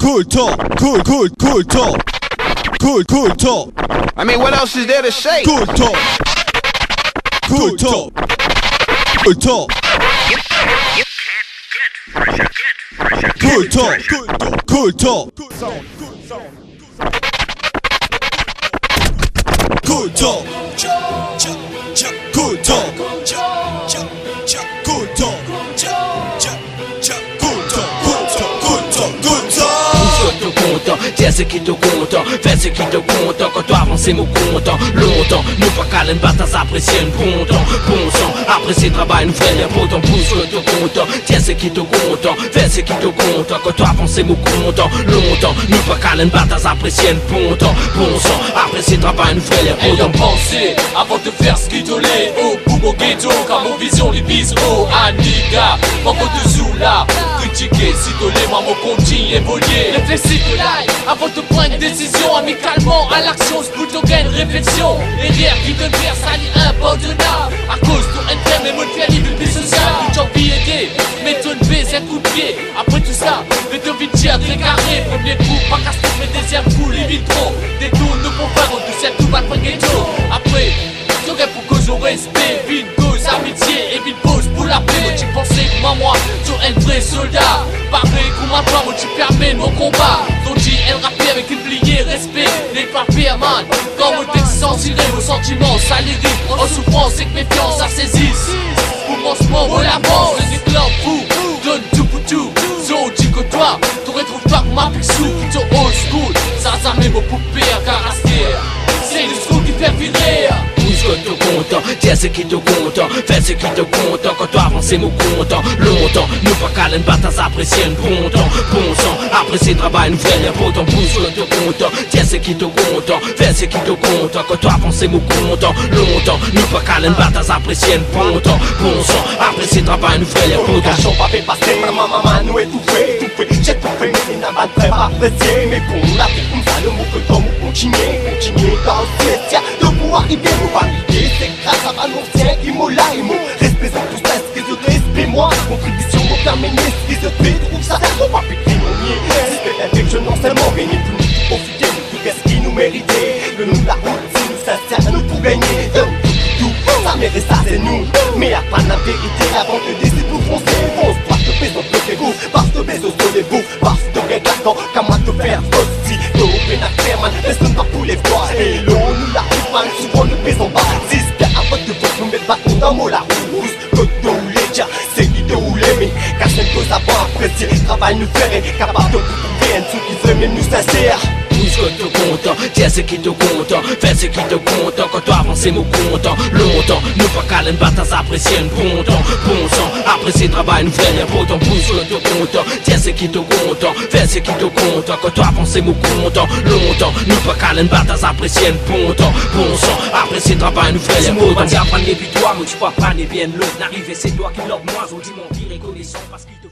Cool talk. Cool talk. I mean, what else is there to say? Cool talk. Cool talk. Cool talk. Cool talk. Cool talk. Cool talk. Cool talk. Tiens ce qui te compte, fais ce qui te compte. Quand toi avancer mon compte, longtemps, nous pas qu'à l'en battre, apprécier un bon temps. Bon sang, apprécier le travail, nous faire les potons. Pousse que te compte, tiens ce qui te compte, fais ce qui te compte. Quand toi avancer mon compte, longtemps, nous pas qu'à l'en battre, apprécier un bon temps. Bon sang, apprécier le travail, nous faire les potons. Ayant pensé, avant de faire ce qui te l'est, oh, pour au ghetto, car mon vision les bise, oh, Aniga, mon dessous là, critiquer, si te l'est, moi, mon continue évoluer. Réfléchis de l'ail, avant de prendre une décision, amicalement, à l'action, c'est plutôt qu'une réflexion. Et rien qui te verse, ça n'est impardonnable. À cause de un thème, et mon fier, il est social. Tout j'en puis aider, mais ton baise, un coup de pied. Après tout ça, les deux vitières, très carré. Premier coup, pas casse mais deuxième coup, limite trop. Des tours, nous pour faire, on deuxième tout, pas de ghetto. Après, j'aurais pour cause au respect, vite dose, amitié et vite pause pour la paix. Moi, tu pensais que moi, sur un vrai soldat. Pareil, comme à toi, moi, tu permets nos combats. Donc, dit, elle rappelle avec une pliée, respect, les papiers, man. Quand vous êtes censuré, vos sentiments, ça l'irrite. En souffrance et que méfiance, ça saisisse. Commencement, on l'avance, le déclare fou. Donne tout pour tout. Zo, dis que toi, tu retrouves pas ma pixou. Plutôt old school, ça, ça met vos poupées à carasser. C'est le school qui fait virer. Pousse que te compte, tiens ce qui te compte, fais ce qui te compte. Quand toi avancer mon compte, longtemps, nous pas qu'à l'en battre, apprécier un bon temps. Bon sang, apprécier le travail, nous faire les potons. Pousse que te compte, tiens ce qui te compte, fais ce qui te compte. Quand toi avancer mon compte, longtemps, nous pas qu'à l'en battre, apprécier un bon temps. Bon sang, apprécier le travail, nous faire les potons. Cachons pas fait passer, maman nous étouffé, j'ai tout fait, mais c'est n'a pas très pas apprécié. Mais pour la vie comme ça, le mot que ton mot continuer dans le ciel, de arriver au valider, c'est grâce à Valencien, Imola et mon respect sur tout ça, ce que je respect moi, contribution au permanent, ce que je fais, trouve ça, on va péter mon nier, si c'est l'affection, non seulement gagner plus, profiter de tout ce qui nous méritait, le nom de la route, si nous s'insère, nous pour gagner, tout, ça mérite ça, c'est nous, mais y'a pas la vérité, avant que décide nous foncer, fonce, toi te fais dans le vous, parce que baiser sur les bouts, parce que regardant, qu'à moi te faire aussi, t'es au pénacre, man, laisse-nous pas pour les voix, et l'eau, nous la souvent nous pèse en bas. Si c'est à votre de votre nous mettre bâton dans mon la rousse. Que de ou les dia, c'est qui de ou les mais car c'est une cause avant apprécier. Travail nous ferait, capable de vous trouver un sou qui veut même nous sincère. Pousse que te compte, tiens ce qui te compte, fais ce qui te compte. Quand toi avancer mon compte, longtemps, nous pas qu'à l'en battre, apprécier un bon temps. Bon sang, apprécier le travail, nous faire les potons. Pousse que te compte, tiens ce qui te compte, fais ce qui te compte. Quand toi avancer mon compte, longtemps, nous pas qu'à l'en battre, apprécier un bon temps. Bon sang, apprécier le travail, nous faire les potons. Tiens, prendre les puis toi, moi tu vas prendre bien l'autre. N'arriver, c'est toi qui l'ordre, moi, je dis mon pire et connaissant parce qu'il